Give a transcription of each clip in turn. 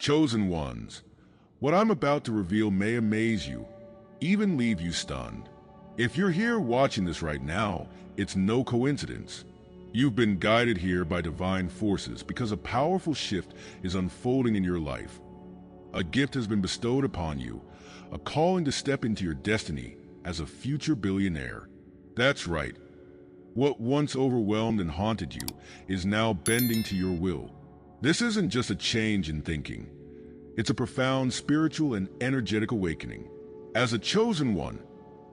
Chosen ones, what I'm about to reveal may amaze you, even leave you stunned. If you're here watching this right now, it's no coincidence. You've been guided here by divine forces because a powerful shift is unfolding in your life. A gift has been bestowed upon you, a calling to step into your destiny as a future billionaire. That's right. What once overwhelmed and haunted you is now bending to your will. This isn't just a change in thinking. It's a profound spiritual and energetic awakening. As a chosen one,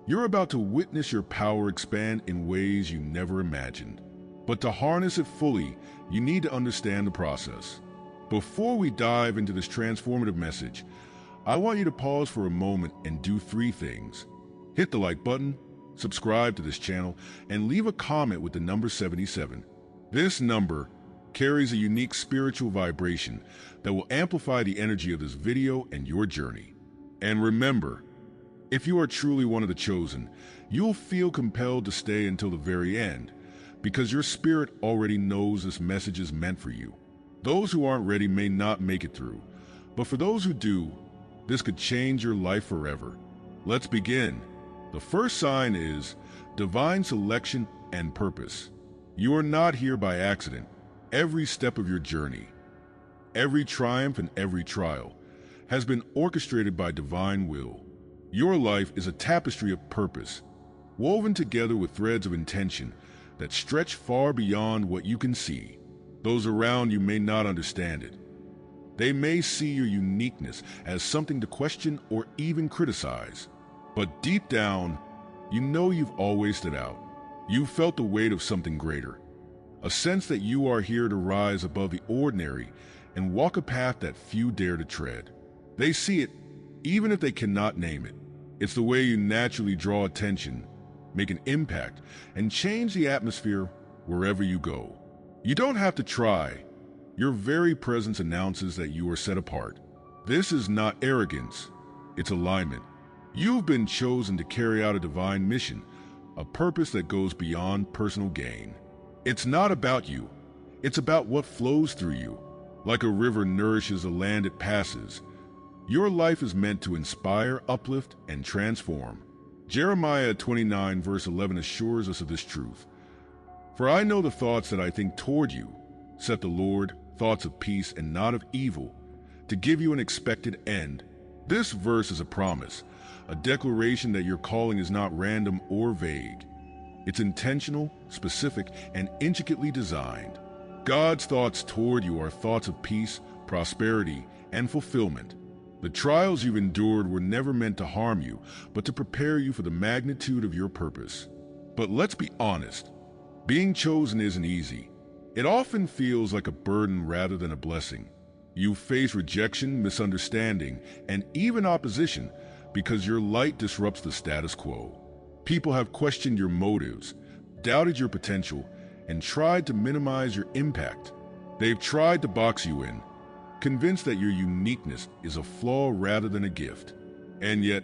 you're about to witness your power expand in ways you never imagined. But to harness it fully, you need to understand the process. Before we dive into this transformative message, I want you to pause for a moment and do 3 things. Hit the like button, subscribe to this channel, and leave a comment with the number 77. This number carries a unique spiritual vibration that will amplify the energy of this video and your journey. And remember, if you are truly one of the chosen, you'll feel compelled to stay until the very end, because your spirit already knows this message is meant for you. Those who aren't ready may not make it through, but for those who do, this could change your life forever. Let's begin. The first sign is divine selection and purpose. You are not here by accident. Every step of your journey, every triumph and every trial, has been orchestrated by divine will. Your life is a tapestry of purpose, woven together with threads of intention that stretch far beyond what you can see. Those around you may not understand it. They may see your uniqueness as something to question or even criticize. But deep down, you know you've always stood out. You've felt the weight of something greater, a sense that you are here to rise above the ordinary and walk a path that few dare to tread. They see it, even if they cannot name it. It's the way you naturally draw attention, make an impact, and change the atmosphere wherever you go. You don't have to try. Your very presence announces that you are set apart. This is not arrogance, it's alignment. You've been chosen to carry out a divine mission, a purpose that goes beyond personal gain. It's not about you. It's about what flows through you. Like a river nourishes the land it passes, your life is meant to inspire, uplift, and transform. Jeremiah 29 verse 11 assures us of this truth. For I know the thoughts that I think toward you, saith the Lord, thoughts of peace and not of evil, to give you an expected end. This verse is a promise, a declaration that your calling is not random or vague. It's intentional, specific, and intricately designed. God's thoughts toward you are thoughts of peace, prosperity, and fulfillment. The trials you've endured were never meant to harm you, but to prepare you for the magnitude of your purpose. But let's be honest, being chosen isn't easy. It often feels like a burden rather than a blessing. You face rejection, misunderstanding, and even opposition because your light disrupts the status quo. People have questioned your motives, doubted your potential, and tried to minimize your impact. They've tried to box you in, convinced that your uniqueness is a flaw rather than a gift. And yet,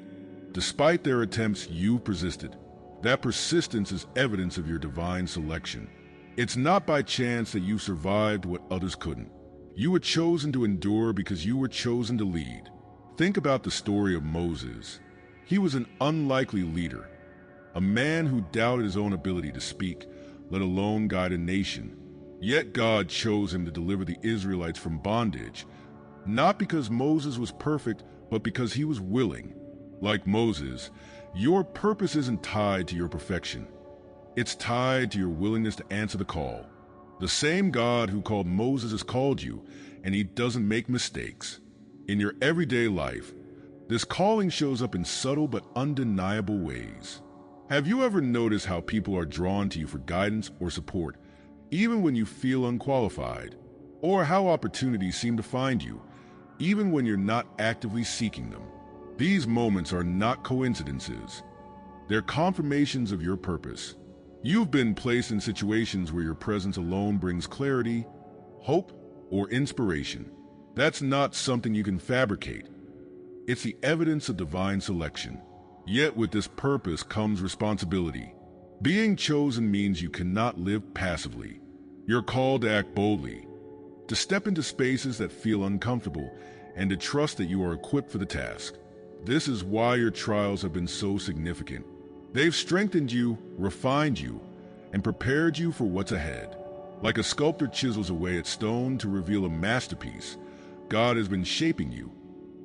despite their attempts, you've persisted. That persistence is evidence of your divine selection. It's not by chance that you survived what others couldn't. You were chosen to endure because you were chosen to lead. Think about the story of Moses. He was an unlikely leader, a man who doubted his own ability to speak, let alone guide a nation. Yet God chose him to deliver the Israelites from bondage, not because Moses was perfect, but because he was willing. Like Moses, your purpose isn't tied to your perfection. It's tied to your willingness to answer the call. The same God who called Moses has called you, and he doesn't make mistakes. In your everyday life, this calling shows up in subtle but undeniable ways. Have you ever noticed how people are drawn to you for guidance or support, even when you feel unqualified? Or how opportunities seem to find you, even when you're not actively seeking them? These moments are not coincidences. They're confirmations of your purpose. You've been placed in situations where your presence alone brings clarity, hope, or inspiration. That's not something you can fabricate. It's the evidence of divine selection. Yet with this purpose comes responsibility. Being chosen means you cannot live passively. You're called to act boldly, to step into spaces that feel uncomfortable, and to trust that you are equipped for the task. This is why your trials have been so significant. They've strengthened you, refined you, and prepared you for what's ahead. Like a sculptor chisels away at stone to reveal a masterpiece, God has been shaping you,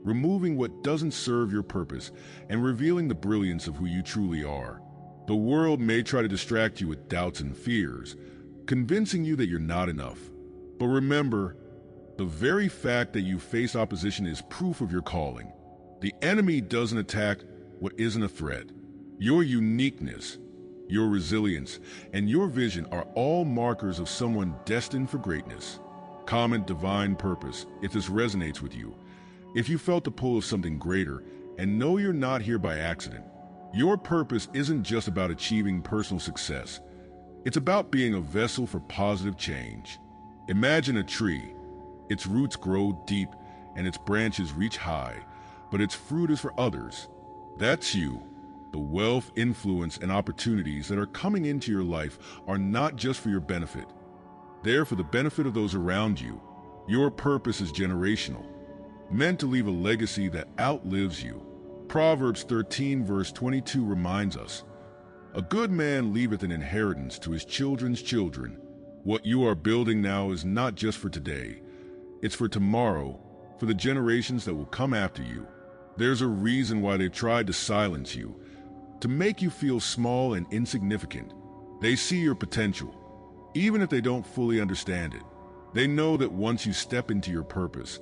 removing what doesn't serve your purpose and revealing the brilliance of who you truly are. The world may try to distract you with doubts and fears, convincing you that you're not enough. But remember, the very fact that you face opposition is proof of your calling. The enemy doesn't attack what isn't a threat. Your uniqueness, your resilience, and your vision are all markers of someone destined for greatness. Comment divine purpose if this resonates with you. If you felt the pull of something greater, and know you're not here by accident. Your purpose isn't just about achieving personal success. It's about being a vessel for positive change. Imagine a tree. Its roots grow deep and its branches reach high, but its fruit is for others. That's you. The wealth, influence, and opportunities that are coming into your life are not just for your benefit. They're for the benefit of those around you. Your purpose is generational, meant to leave a legacy that outlives you. Proverbs 13 verse 22 reminds us, "A good man leaveth an inheritance to his children's children." What you are building now is not just for today. It's for tomorrow, for the generations that will come after you. There's a reason why they've tried to silence you, to make you feel small and insignificant. They see your potential, even if they don't fully understand it. They know that once you step into your purpose,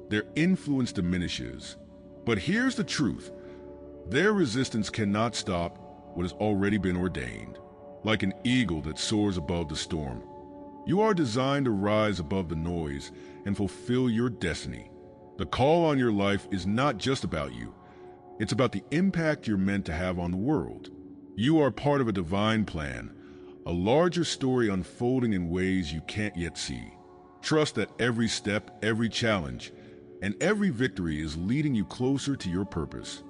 their influence diminishes. But here's the truth. Their resistance cannot stop what has already been ordained. Like an eagle that soars above the storm, you are designed to rise above the noise and fulfill your destiny. The call on your life is not just about you. It's about the impact you're meant to have on the world. You are part of a divine plan, a larger story unfolding in ways you can't yet see. Trust that every step, every challenge, and every victory is leading you closer to your purpose.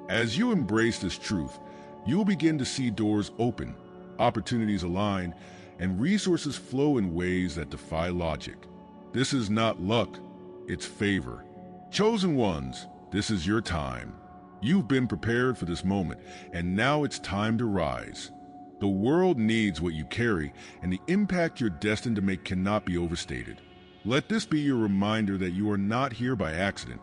As you embrace this truth, you'll begin to see doors open, opportunities align, and resources flow in ways that defy logic. This is not luck, it's favor. Chosen ones, this is your time. You've been prepared for this moment, and now it's time to rise. The world needs what you carry, and the impact you're destined to make cannot be overstated. Let this be your reminder that you are not here by accident.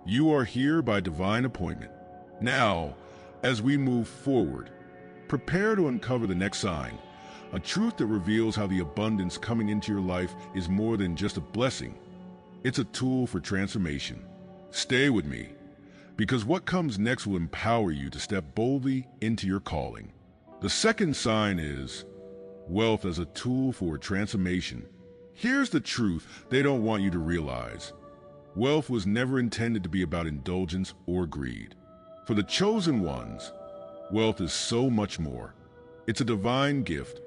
You are here by divine appointment. Now, as we move forward, prepare to uncover the next sign, a truth that reveals how the abundance coming into your life is more than just a blessing. It's a tool for transformation. Stay with me, because what comes next will empower you to step boldly into your calling. The second sign is wealth as a tool for transformation. Here's the truth they don't want you to realize. Wealth was never intended to be about indulgence or greed. For the chosen ones, wealth is so much more. It's a divine gift,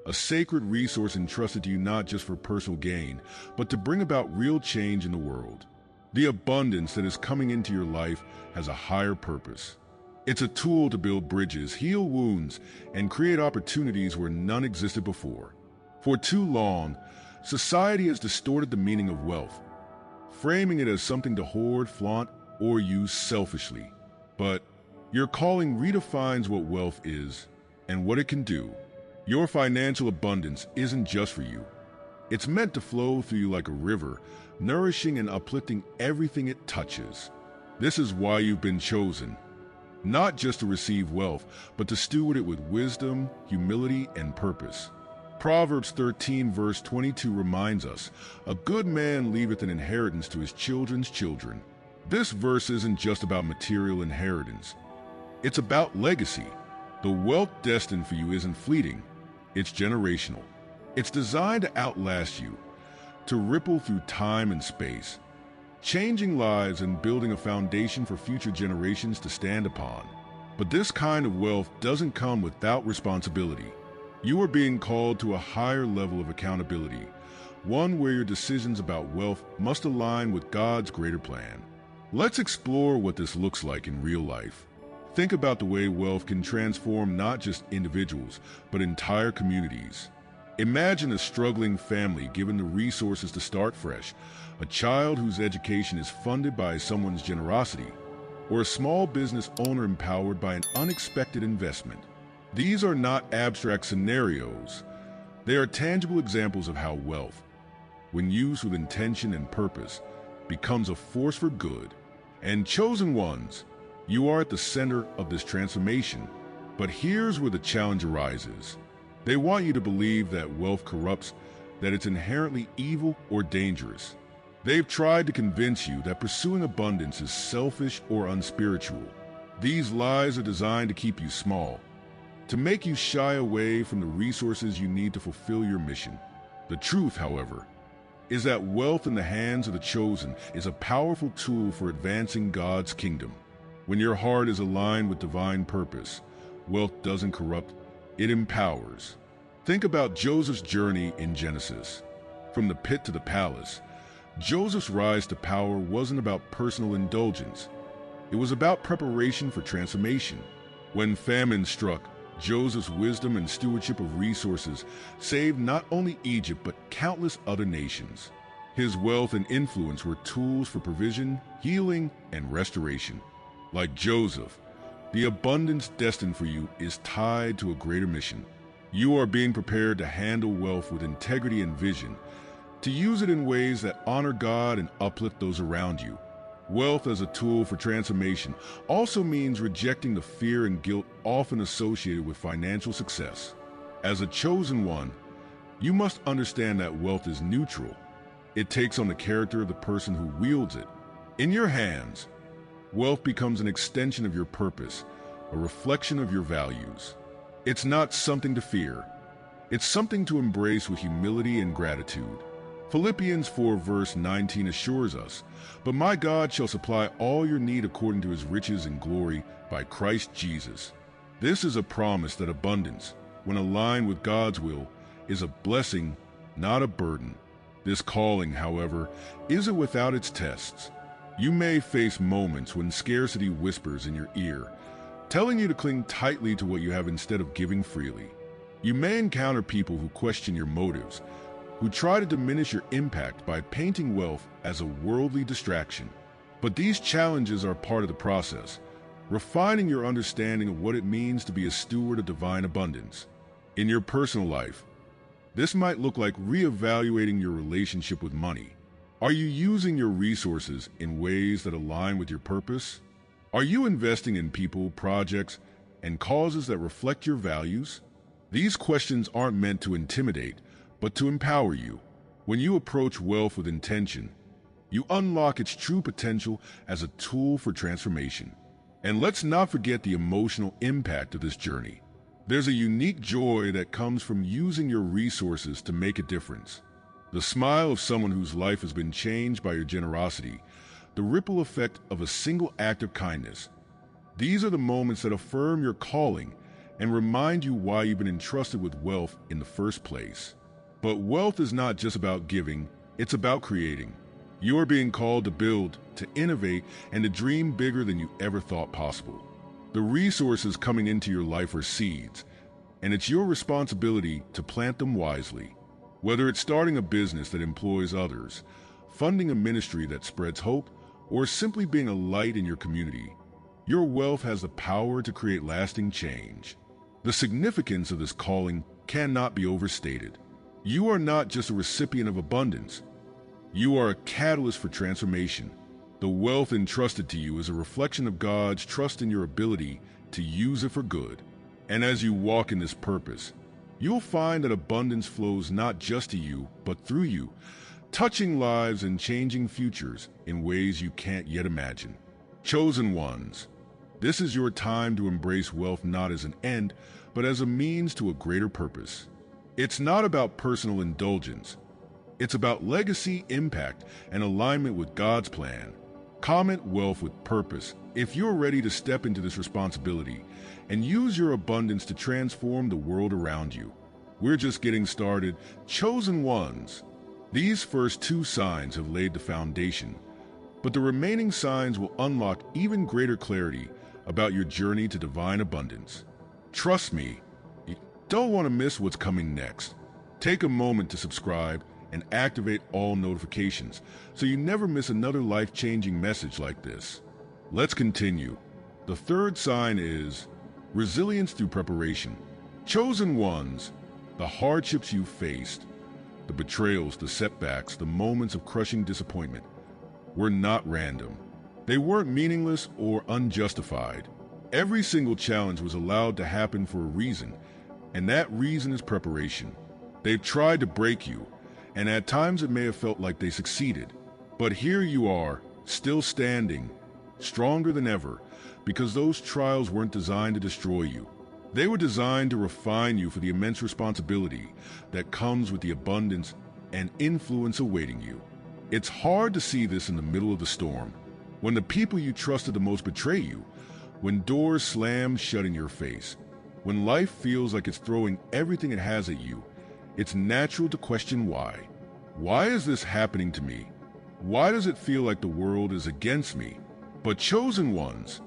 a sacred resource entrusted to you not just for personal gain, but to bring about real change in the world. The abundance that is coming into your life has a higher purpose. It's a tool to build bridges, heal wounds, and create opportunities where none existed before. For too long, society has distorted the meaning of wealth, framing it as something to hoard, flaunt, or use selfishly. But your calling redefines what wealth is and what it can do. Your financial abundance isn't just for you. It's meant to flow through you like a river, nourishing and uplifting everything it touches. This is why you've been chosen, not just to receive wealth, but to steward it with wisdom, humility, and purpose. Proverbs 13 verse 22 reminds us, "A good man leaveth an inheritance to his children's children." This verse isn't just about material inheritance. It's about legacy. The wealth destined for you isn't fleeting. It's generational. It's designed to outlast you, to ripple through time and space, changing lives and building a foundation for future generations to stand upon. But this kind of wealth doesn't come without responsibility. You are being called to a higher level of accountability, one where your decisions about wealth must align with God's greater plan. Let's explore what this looks like in real life. Think about the way wealth can transform not just individuals, but entire communities. Imagine a struggling family given the resources to start fresh, a child whose education is funded by someone's generosity, or a small business owner empowered by an unexpected investment. These are not abstract scenarios. They are tangible examples of how wealth, when used with intention and purpose, becomes a force for good. And chosen ones, you are at the center of this transformation. But here's where the challenge arises. They want you to believe that wealth corrupts, that it's inherently evil or dangerous. They've tried to convince you that pursuing abundance is selfish or unspiritual. These lies are designed to keep you small, to make you shy away from the resources you need to fulfill your mission. The truth, however, is that wealth in the hands of the chosen is a powerful tool for advancing God's kingdom. When your heart is aligned with divine purpose, wealth doesn't corrupt, it empowers. Think about Joseph's journey in Genesis. From the pit to the palace, Joseph's rise to power wasn't about personal indulgence. It was about preparation for transformation. When famine struck, Joseph's wisdom and stewardship of resources saved not only Egypt but countless other nations. His wealth and influence were tools for provision, healing, and restoration. Like Joseph, the abundance destined for you is tied to a greater mission. You are being prepared to handle wealth with integrity and vision, to use it in ways that honor God and uplift those around you. Wealth as a tool for transformation also means rejecting the fear and guilt often associated with financial success. As a chosen one, you must understand that wealth is neutral. It takes on the character of the person who wields it. In your hands, wealth becomes an extension of your purpose, a reflection of your values. It's not something to fear. It's something to embrace with humility and gratitude. Philippians 4 verse 19 assures us, "But my God shall supply all your need according to his riches and glory by Christ Jesus." This is a promise that abundance, when aligned with God's will, is a blessing, not a burden. This calling, however, isn't without its tests. You may face moments when scarcity whispers in your ear, telling you to cling tightly to what you have instead of giving freely. You may encounter people who question your motives, who try to diminish your impact by painting wealth as a worldly distraction. But these challenges are part of the process, refining your understanding of what it means to be a steward of divine abundance. In your personal life, this might look like reevaluating your relationship with money. Are you using your resources in ways that align with your purpose? Are you investing in people, projects, and causes that reflect your values? These questions aren't meant to intimidate, but to empower you. When you approach wealth with intention, you unlock its true potential as a tool for transformation. And let's not forget the emotional impact of this journey. There's a unique joy that comes from using your resources to make a difference. The smile of someone whose life has been changed by your generosity, the ripple effect of a single act of kindness. These are the moments that affirm your calling and remind you why you've been entrusted with wealth in the first place. But wealth is not just about giving, it's about creating. You are being called to build, to innovate, and to dream bigger than you ever thought possible. The resources coming into your life are seeds, and it's your responsibility to plant them wisely. Whether it's starting a business that employs others, funding a ministry that spreads hope, or simply being a light in your community, your wealth has the power to create lasting change. The significance of this calling cannot be overstated. You are not just a recipient of abundance. You are a catalyst for transformation. The wealth entrusted to you is a reflection of God's trust in your ability to use it for good. And as you walk in this purpose, you'll find that abundance flows not just to you, but through you, touching lives and changing futures in ways you can't yet imagine. Chosen ones, this is your time to embrace wealth not as an end, but as a means to a greater purpose. It's not about personal indulgence. It's about legacy, impact, and alignment with God's plan. Comment wealth with purpose if you're ready to step into this responsibility and use your abundance to transform the world around you. We're just getting started. Chosen ones. These first two signs have laid the foundation, but the remaining signs will unlock even greater clarity about your journey to divine abundance. Trust me, you don't want to miss what's coming next. Take a moment to subscribe and activate all notifications so you never miss another life-changing message like this. Let's continue. The third sign is resilience through preparation. Chosen ones, the hardships you faced, the betrayals, the setbacks, the moments of crushing disappointment were not random. They weren't meaningless or unjustified. Every single challenge was allowed to happen for a reason, and that reason is preparation. They've tried to break you, and at times it may have felt like they succeeded. But here you are, still standing, stronger than ever, because those trials weren't designed to destroy you. They were designed to refine you for the immense responsibility that comes with the abundance and influence awaiting you. It's hard to see this in the middle of the storm, when the people you trusted the most betray you, when doors slam shut in your face, when life feels like it's throwing everything it has at you. It's natural to question why. Why is this happening to me? Why does it feel like the world is against me? But chosen ones,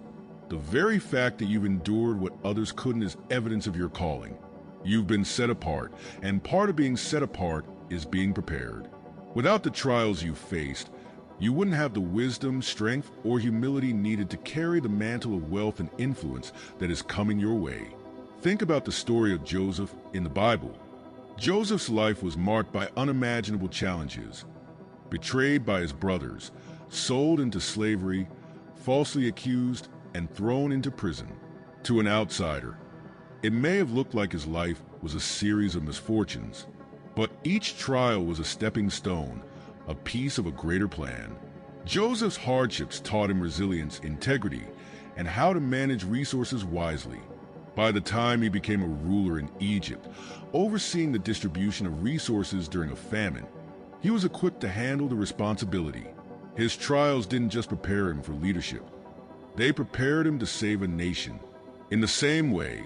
the very fact that you've endured what others couldn't is evidence of your calling. You've been set apart, and part of being set apart is being prepared. Without the trials you've faced, you wouldn't have the wisdom, strength, or humility needed to carry the mantle of wealth and influence that is coming your way. Think about the story of Joseph in the Bible. Joseph's life was marked by unimaginable challenges. Betrayed by his brothers, sold into slavery, falsely accused, and thrown into prison. To an outsider, it may have looked like his life was a series of misfortunes, but each trial was a stepping stone, a piece of a greater plan. Joseph's hardships taught him resilience, integrity, and how to manage resources wisely. By the time he became a ruler in Egypt, overseeing the distribution of resources during a famine, he was equipped to handle the responsibility. His trials didn't just prepare him for leadership. They prepared him to save a nation. In the same way,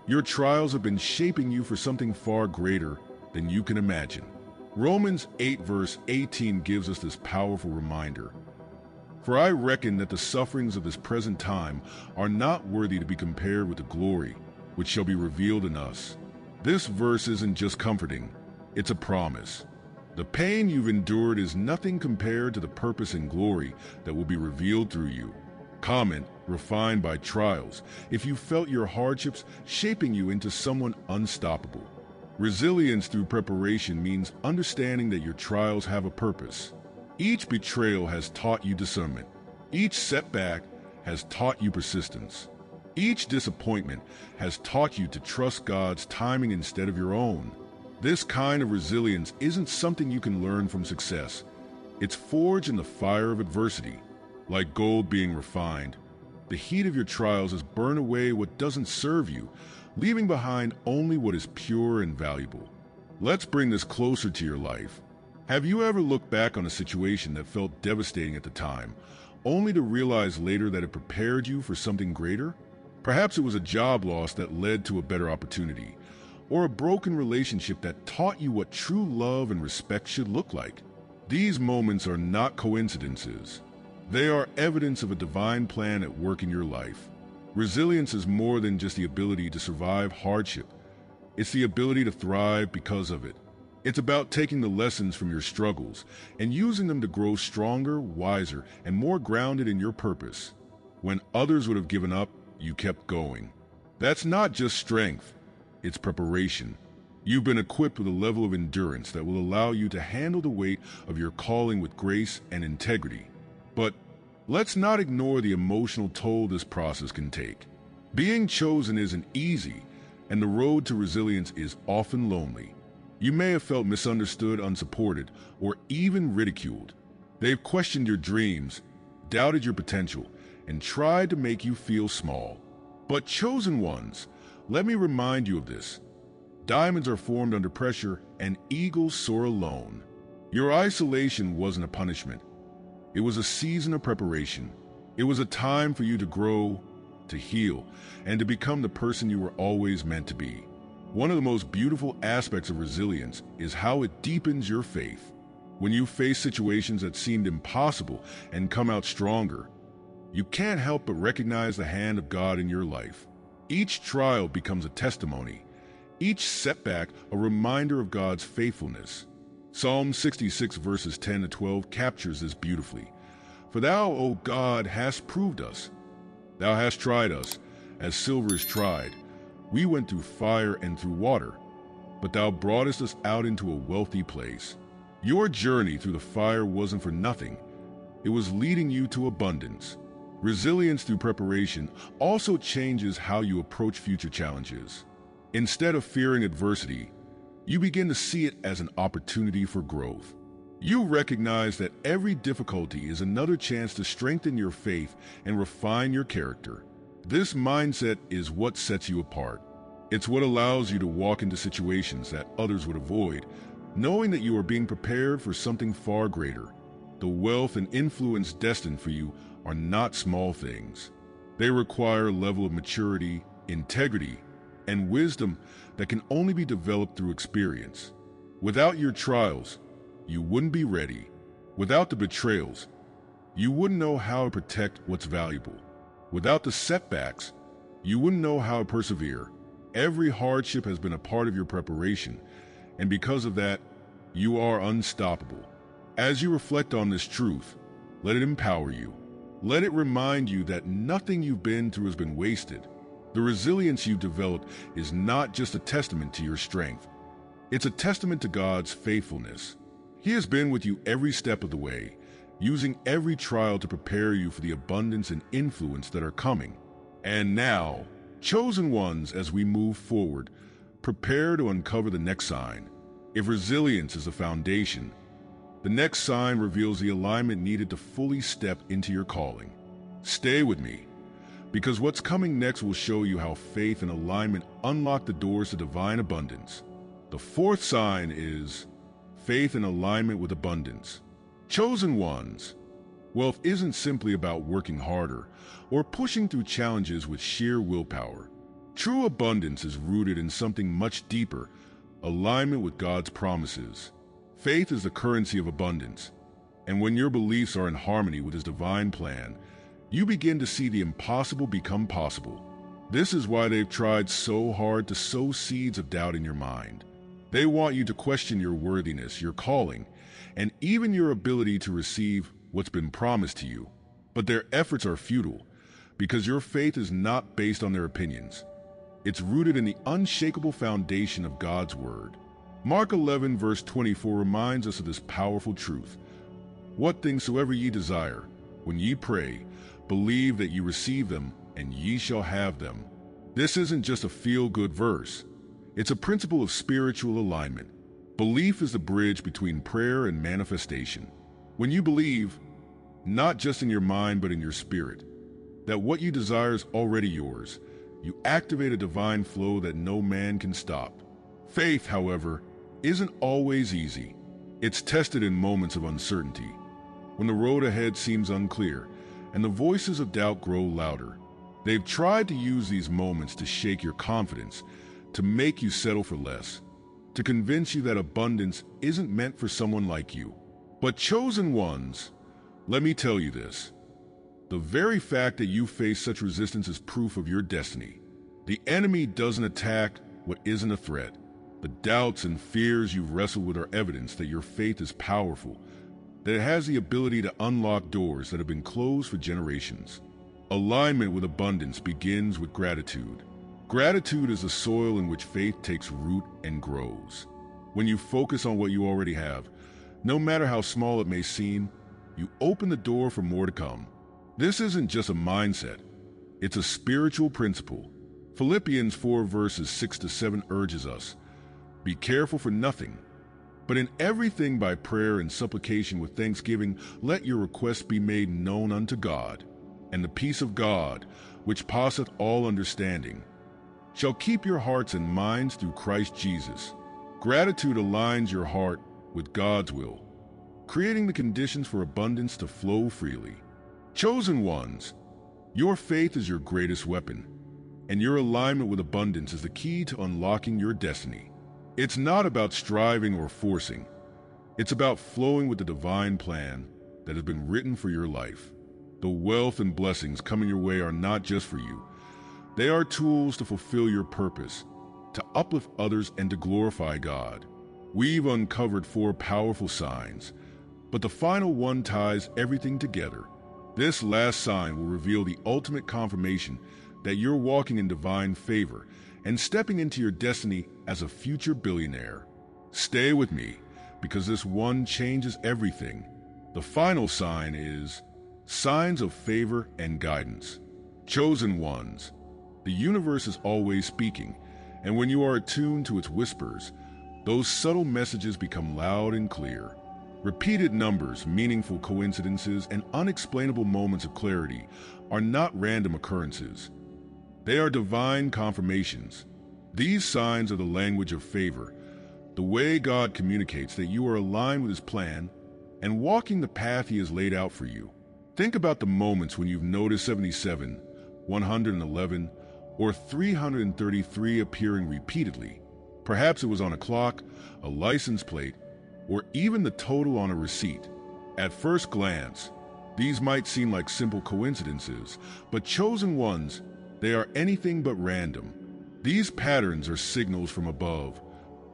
your trials have been shaping you for something far greater than you can imagine. Romans 8 verse 18 gives us this powerful reminder. For I reckon that the sufferings of this present time are not worthy to be compared with the glory which shall be revealed in us. This verse isn't just comforting, it's a promise. The pain you've endured is nothing compared to the purpose and glory that will be revealed through you. Comment, refined by trials, if you felt your hardships shaping you into someone unstoppable. Resilience through preparation means understanding that your trials have a purpose. Each betrayal has taught you discernment. Each setback has taught you persistence. Each disappointment has taught you to trust God's timing instead of your own. This kind of resilience isn't something you can learn from success. It's forged in the fire of adversity. Like gold being refined, the heat of your trials has burned away what doesn't serve you, leaving behind only what is pure and valuable. Let's bring this closer to your life. Have you ever looked back on a situation that felt devastating at the time, only to realize later that it prepared you for something greater? Perhaps it was a job loss that led to a better opportunity, or a broken relationship that taught you what true love and respect should look like. These moments are not coincidences. They are evidence of a divine plan at work in your life. Resilience is more than just the ability to survive hardship. It's the ability to thrive because of it. It's about taking the lessons from your struggles and using them to grow stronger, wiser, and more grounded in your purpose. When others would have given up, you kept going. That's not just strength, it's preparation. You've been equipped with a level of endurance that will allow you to handle the weight of your calling with grace and integrity. But let's not ignore the emotional toll this process can take. Being chosen isn't easy, and the road to resilience is often lonely. You may have felt misunderstood, unsupported, or even ridiculed. They've questioned your dreams, doubted your potential, and tried to make you feel small. But chosen ones, let me remind you of this. Diamonds are formed under pressure, and eagles soar alone. Your isolation wasn't a punishment. It was a season of preparation. It was a time for you to grow, to heal, and to become the person you were always meant to be. One of the most beautiful aspects of resilience is how it deepens your faith. When you face situations that seemed impossible and come out stronger, you can't help but recognize the hand of God in your life. Each trial becomes a testimony, each setback a reminder of God's faithfulness. Psalm 66 verses 10 to 12 captures this beautifully. For thou, O God, hast proved us. Thou hast tried us, as silver is tried. We went through fire and through water, but thou broughtest us out into a wealthy place. Your journey through the fire wasn't for nothing. It was leading you to abundance. Resilience through preparation also changes how you approach future challenges. Instead of fearing adversity, you begin to see it as an opportunity for growth. You recognize that every difficulty is another chance to strengthen your faith and refine your character. This mindset is what sets you apart. It's what allows you to walk into situations that others would avoid, knowing that you are being prepared for something far greater. The wealth and influence destined for you are not small things. They require a level of maturity, integrity, and wisdom that can only be developed through experience. Without your trials, you wouldn't be ready. Without the betrayals, you wouldn't know how to protect what's valuable. Without the setbacks, you wouldn't know how to persevere. Every hardship has been a part of your preparation, and because of that, you are unstoppable. As you reflect on this truth, let it empower you. Let it remind you that nothing you've been through has been wasted. The resilience you've developed is not just a testament to your strength. It's a testament to God's faithfulness. He has been with you every step of the way, using every trial to prepare you for the abundance and influence that are coming. And now, chosen ones, as we move forward, prepare to uncover the next sign. If resilience is the foundation, the next sign reveals the alignment needed to fully step into your calling. Stay with me, because what's coming next will show you how faith and alignment unlock the doors to divine abundance. The fourth sign is faith and alignment with abundance. Chosen ones, wealth isn't simply about working harder or pushing through challenges with sheer willpower. True abundance is rooted in something much deeper, alignment with God's promises. Faith is the currency of abundance, and when your beliefs are in harmony with His divine plan, you begin to see the impossible become possible. This is why they've tried so hard to sow seeds of doubt in your mind. They want you to question your worthiness, your calling, and even your ability to receive what's been promised to you. But their efforts are futile, because your faith is not based on their opinions. It's rooted in the unshakable foundation of God's Word. Mark 11 verse 24 reminds us of this powerful truth. What things soever ye desire, when ye pray, believe that ye receive them, and ye shall have them. This isn't just a feel-good verse. It's a principle of spiritual alignment. Belief is the bridge between prayer and manifestation. When you believe, not just in your mind but in your spirit, that what you desire is already yours, you activate a divine flow that no man can stop. Faith, however, isn't always easy. It's tested in moments of uncertainty, when the road ahead seems unclear and the voices of doubt grow louder. They've tried to use these moments to shake your confidence, to make you settle for less, to convince you that abundance isn't meant for someone like you. But chosen ones, let me tell you this. The very fact that you face such resistance is proof of your destiny. The enemy doesn't attack what isn't a threat. The doubts and fears you've wrestled with are evidence that your faith is powerful, that it has the ability to unlock doors that have been closed for generations. Alignment with abundance begins with gratitude. Gratitude is the soil in which faith takes root and grows. When you focus on what you already have, no matter how small it may seem, you open the door for more to come. This isn't just a mindset, it's a spiritual principle. Philippians 4 verses 6 to 7 urges us, be careful for nothing, but in everything by prayer and supplication with thanksgiving, let your requests be made known unto God, and the peace of God, which passeth all understanding, shall keep your hearts and minds through Christ Jesus. Gratitude aligns your heart with God's will, creating the conditions for abundance to flow freely. Chosen ones, your faith is your greatest weapon, and your alignment with abundance is the key to unlocking your destiny. It's not about striving or forcing. It's about flowing with the divine plan that has been written for your life. The wealth and blessings coming your way are not just for you. They are tools to fulfill your purpose, to uplift others, and to glorify God. We've uncovered 4 powerful signs, but the final one ties everything together. This last sign will reveal the ultimate confirmation that you're walking in divine favor and stepping into your destiny as a future billionaire. Stay with me, because this one changes everything. The final sign is signs of favor and guidance. Chosen ones. The universe is always speaking, and when you are attuned to its whispers, those subtle messages become loud and clear. Repeated numbers, meaningful coincidences, and unexplainable moments of clarity are not random occurrences. They are divine confirmations. These signs are the language of favor, the way God communicates that you are aligned with His plan and walking the path He has laid out for you. Think about the moments when you've noticed 77, 111, or 333 appearing repeatedly. Perhaps it was on a clock, a license plate, or even the total on a receipt. At first glance, these might seem like simple coincidences, but chosen ones, they are anything but random. These patterns are signals from above,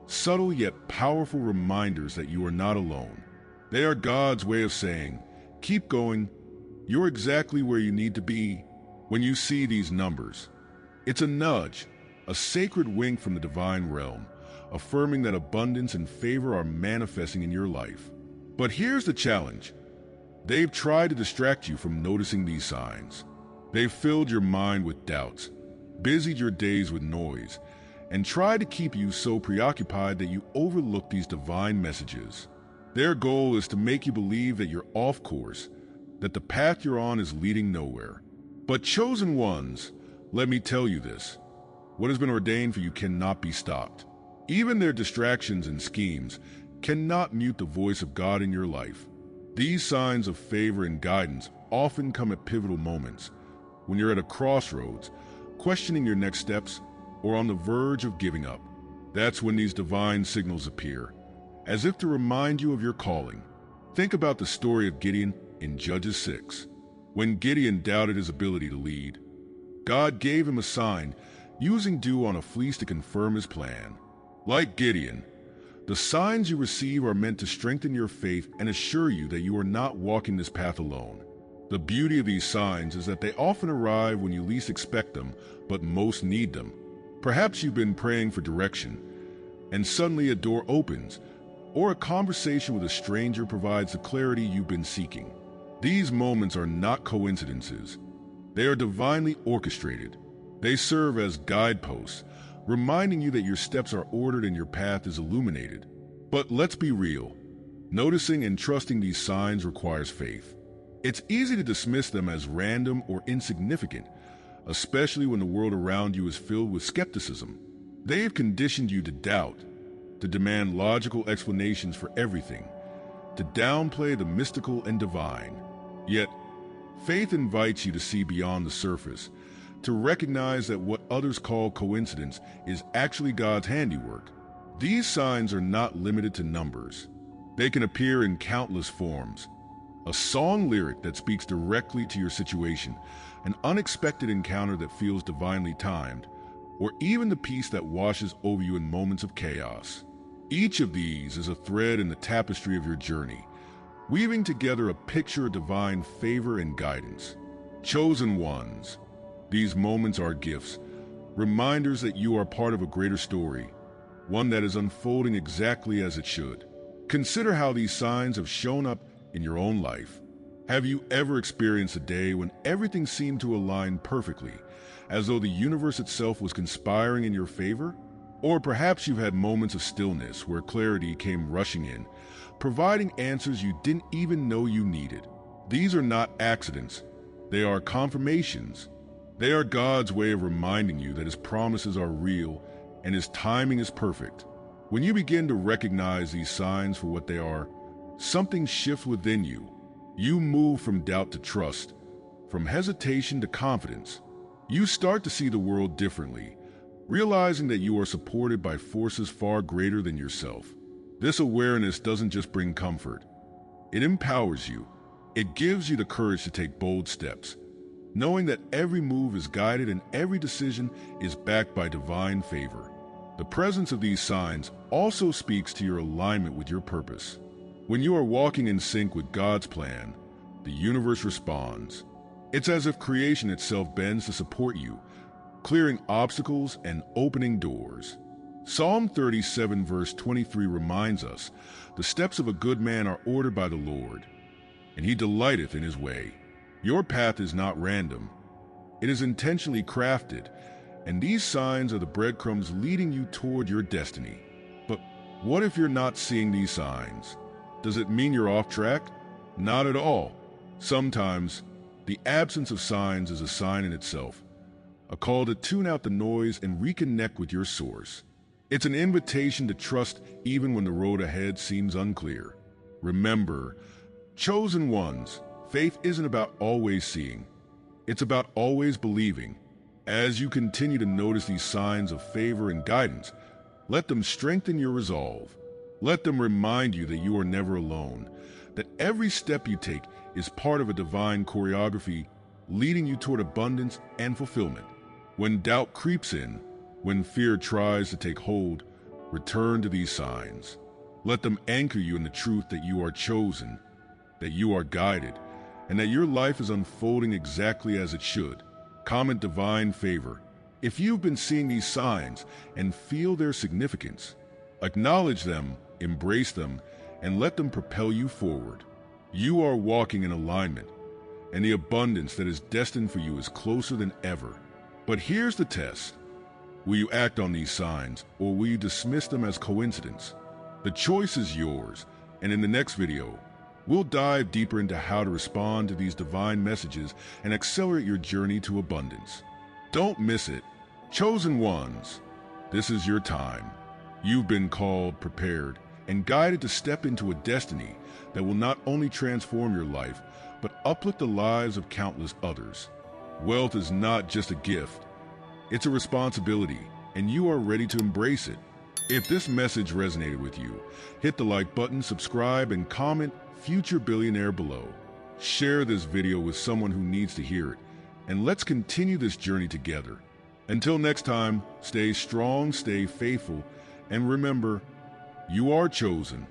subtle yet powerful reminders that you are not alone. They are God's way of saying, keep going, you're exactly where you need to be. When you see these numbers, it's a nudge, a sacred wink from the divine realm, affirming that abundance and favor are manifesting in your life. But here's the challenge. They've tried to distract you from noticing these signs. They've filled your mind with doubts, busied your days with noise, and tried to keep you so preoccupied that you overlook these divine messages. Their goal is to make you believe that you're off course, that the path you're on is leading nowhere. But chosen ones, let me tell you this. What has been ordained for you cannot be stopped. Even their distractions and schemes cannot mute the voice of God in your life. These signs of favor and guidance often come at pivotal moments, when you're at a crossroads, questioning your next steps, or on the verge of giving up. That's when these divine signals appear, as if to remind you of your calling. Think about the story of Gideon in Judges 6. When Gideon doubted his ability to lead, God gave him a sign, using dew on a fleece to confirm His plan. Like Gideon, the signs you receive are meant to strengthen your faith and assure you that you are not walking this path alone. The beauty of these signs is that they often arrive when you least expect them, but most need them. Perhaps you've been praying for direction, and suddenly a door opens, or a conversation with a stranger provides the clarity you've been seeking. These moments are not coincidences. They are divinely orchestrated. They serve as guideposts, reminding you that your steps are ordered and your path is illuminated. But let's be real. Noticing and trusting these signs requires faith. It's easy to dismiss them as random or insignificant, especially when the world around you is filled with skepticism. They've conditioned you to doubt, to demand logical explanations for everything, to downplay the mystical and divine. Yet, faith invites you to see beyond the surface, to recognize that what others call coincidence is actually God's handiwork. These signs are not limited to numbers. They can appear in countless forms. A song lyric that speaks directly to your situation, an unexpected encounter that feels divinely timed, or even the peace that washes over you in moments of chaos. Each of these is a thread in the tapestry of your journey, weaving together a picture of divine favor and guidance. Chosen ones. These moments are gifts, reminders that you are part of a greater story, one that is unfolding exactly as it should. Consider how these signs have shown up in your own life. Have you ever experienced a day when everything seemed to align perfectly, as though the universe itself was conspiring in your favor? Or perhaps you've had moments of stillness where clarity came rushing in, providing answers you didn't even know you needed. These are not accidents. They are confirmations. They are God's way of reminding you that His promises are real and His timing is perfect. When you begin to recognize these signs for what they are, something shifts within you. You move from doubt to trust, from hesitation to confidence. You start to see the world differently, realizing that you are supported by forces far greater than yourself. This awareness doesn't just bring comfort. It empowers you. It gives you the courage to take bold steps, knowing that every move is guided and every decision is backed by divine favor. The presence of these signs also speaks to your alignment with your purpose. When you are walking in sync with God's plan, the universe responds. It's as if creation itself bends to support you, clearing obstacles and opening doors. Psalm 37 verse 23 reminds us, "The steps of a good man are ordered by the Lord, and he delighteth in his way." Your path is not random. It is intentionally crafted, and these signs are the breadcrumbs leading you toward your destiny. But what if you're not seeing these signs? Does it mean you're off track? Not at all. Sometimes, the absence of signs is a sign in itself, a call to tune out the noise and reconnect with your source. It's an invitation to trust even when the road ahead seems unclear. Remember, chosen ones, faith isn't about always seeing. It's about always believing. As you continue to notice these signs of favor and guidance, let them strengthen your resolve. Let them remind you that you are never alone, that every step you take is part of a divine choreography leading you toward abundance and fulfillment. When doubt creeps in, when fear tries to take hold, return to these signs. Let them anchor you in the truth that you are chosen, that you are guided, and that your life is unfolding exactly as it should. Comment divine favor if you've been seeing these signs and feel their significance. Acknowledge them, embrace them, and let them propel you forward. You are walking in alignment, and the abundance that is destined for you is closer than ever. But here's the test. Will you act on these signs, or will you dismiss them as coincidence? The choice is yours, and in the next video, we'll dive deeper into how to respond to these divine messages and accelerate your journey to abundance. Don't miss it. Chosen ones, this is your time. You've been called, prepared, and guided to step into a destiny that will not only transform your life, but uplift the lives of countless others. Wealth is not just a gift. It's a responsibility, and you are ready to embrace it. If this message resonated with you, hit the like button, subscribe, and comment Future Billionaire below. Share this video with someone who needs to hear it, and let's continue this journey together. Until next time, stay strong, stay faithful, and remember, you are chosen.